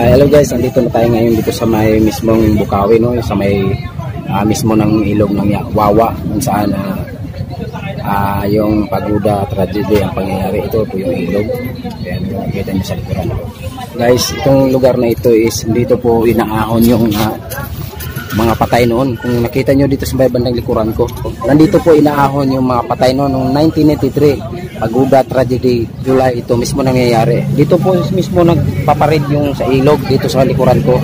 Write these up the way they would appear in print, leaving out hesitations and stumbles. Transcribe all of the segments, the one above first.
Hello guys, nandito na tayo ngayon dito sa may mismong Bukawi, no? Sa may mismo ng ilog ng Wawa, kung saan yung pagoda tragedy ang pangyayari. Ito po yung ilog. Ayan, makikita nyo sa likuran ko. Guys, itong lugar na ito is dito po inaahon yung mga patay noon. Kung nakita nyo dito sa may bandang likuran ko, nandito po inaahon yung mga patay noon noong 1993. Pagoda tragedy, July, ito mismo nangyayari. Dito po mismo nagpaparid yung sa ilog dito sa likuran ko.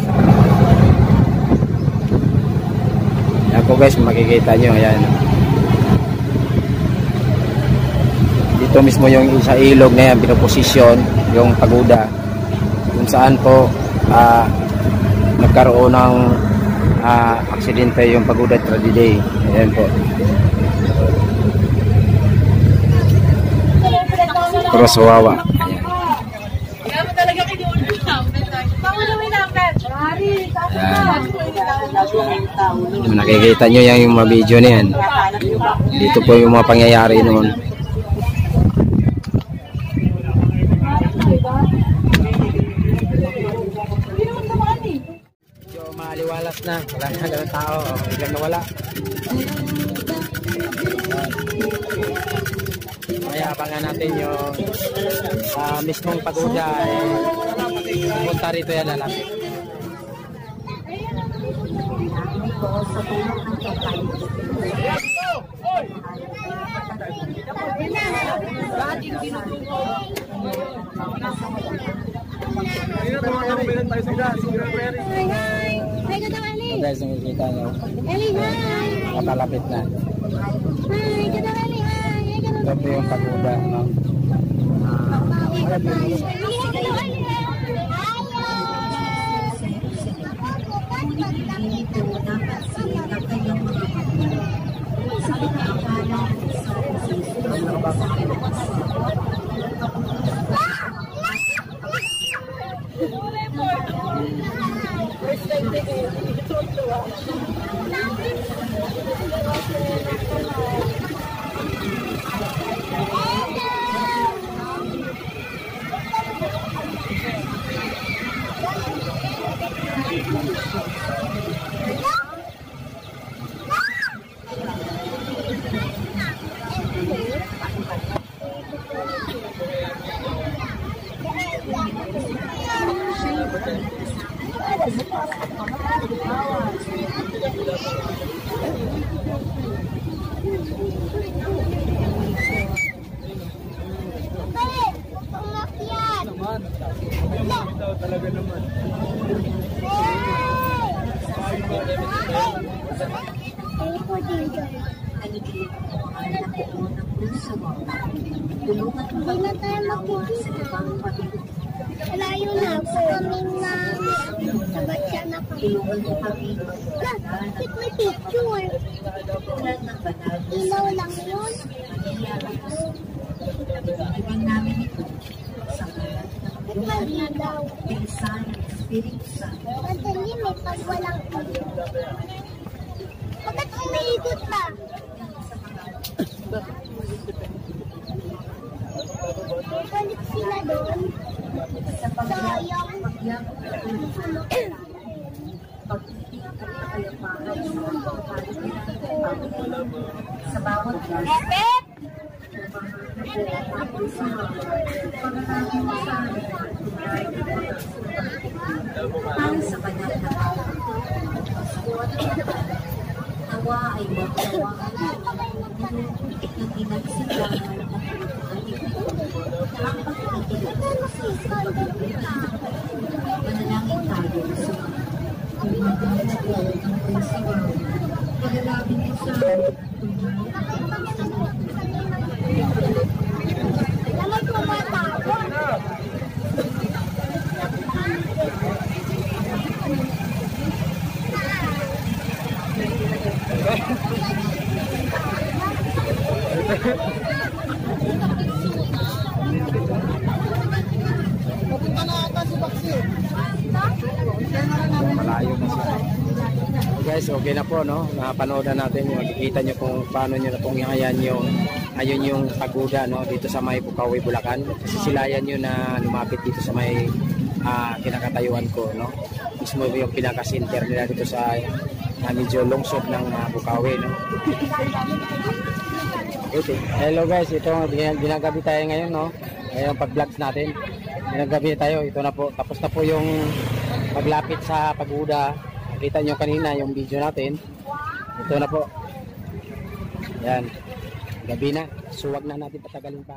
Yan po guys, makikita nyo, ayan. Dito mismo yung sa ilog na yan, pinoposisyon yung pagoda. Kung saan po nagkaroon ng aksidente yung pagoda tragedy. Ayan po. Cross Wawa. Ayan. Nakikita nyo yan yung mga video na yan. Dito po yung mga pangyayari noon. Medyo maliwalas na. Wala na ganun tao. Biglang nawala. Kaya abangan natin yung mismong pagoda. Punta rito yan lalapit. Guys, nakikita nyo. Nakalapit na. Ito po yung pagoda, no? Talaga naman. Hindi na tayo makikita. Layo na po kaming sabat siya na kami. Bakit may picture? Ilaw lang yun. Bakit na daw? Madali may pag walang ulit. Bakit umiikot na? Balik sila doon. Sayang. Epet! Ang sa banal na tawa ay magtawa ng pinagsigahan ang pagkikinig manalangin tayo sa ang prinsipan pagalabing ko sa Lamay ko matapon. Malayo na siya. Guys, okay na po, no? Napanood na natin yung makikita nyo kung paano nyo na pong ayun yung pagoda, no? Dito sa may Bukawi, Bulacan. Sisilayan nyo na lumapit dito sa may kinakatayuan ko, no? Mismo yung pinaka-center nila dito sa medyo lungsod ng Bukawi, no? Okay. Hello guys, ito ginagabi tayo ngayon, no? Ngayon pag-vlogs natin, ginagabi tayo, ito na po, tapos na po yung paglapit sa pagoda. Nakita nyo kanina yung video natin, ito na po. Yan, gabi na, so wag na natin patagalin pa.